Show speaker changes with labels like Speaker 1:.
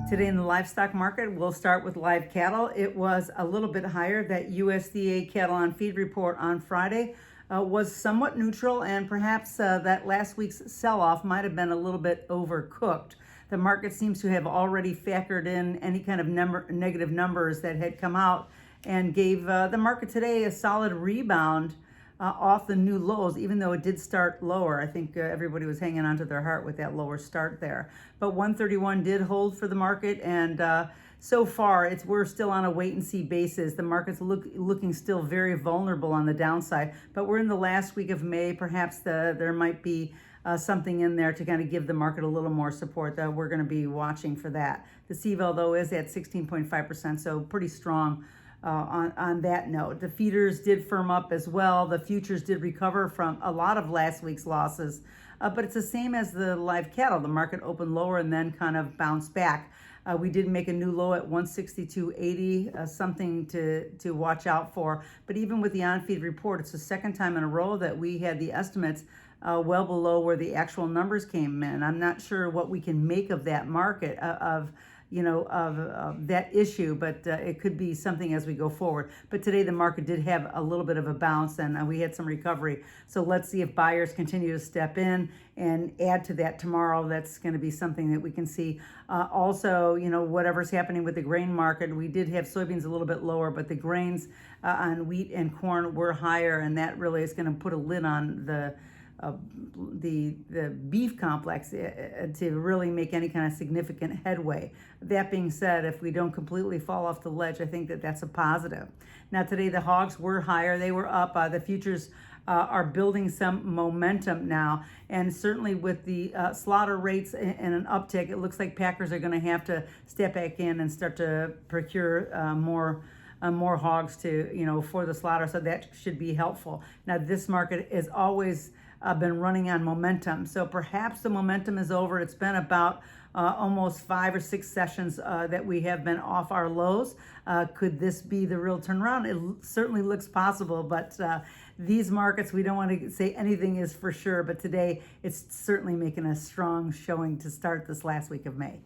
Speaker 1: Today in the livestock market, we'll start with live cattle. It was a little bit higher. That USDA cattle on feed report on Friday was somewhat neutral, and perhaps that last week's sell-off might have been a little bit overcooked. The market seems to have already factored in any kind of negative numbers that had come out and gave the market today a solid rebound off the new lows, even though it did start lower. I think everybody was hanging on to their heart with that lower start there. But 131 did hold for the market, and so far we're still on a wait and see basis. The market's looking still very vulnerable on the downside, but we're in the last week of May. Perhaps there might be something in there to kind of give the market a little more support. That we're going to be watching for that. The CVL though is at 16.5%, so pretty strong. On that note, the feeders did firm up as well. The futures did recover from a lot of last week's losses, but it's the same as the live cattle. The market opened lower and then kind of bounced back. We did make a new low at 162.80, something to watch out for. But even with the on-feed report, it's the second time in a row that we had the estimates well below where the actual numbers came in. I'm not sure what we can make of that market, of that issue, but it could be something as we go forward. But today the market did have a little bit of a bounce, and we had some recovery. So let's see if buyers continue to step in and add to that tomorrow. That's going to be something that we can see. Also, whatever's happening with the grain market, we did have soybeans a little bit lower, but the grains on wheat and corn were higher, and that really is going to put a lid on the beef complex to really make any kind of significant headway. That being said, if we don't completely fall off the ledge, I think that that's a positive. Now today the hogs were higher. They were up. The futures are building some momentum now, and certainly with the slaughter rates and an uptick, it looks like packers are going to have to step back in and start to procure more hogs to for the slaughter, so that should be helpful. Now this market is always been running on momentum, so perhaps the momentum is over. It's been about almost 5 or 6 sessions that we have been off our lows. Could this be the real turnaround? It certainly looks possible, but these markets, we don't want to say anything is for sure, but today it's certainly making a strong showing to start this last week of May.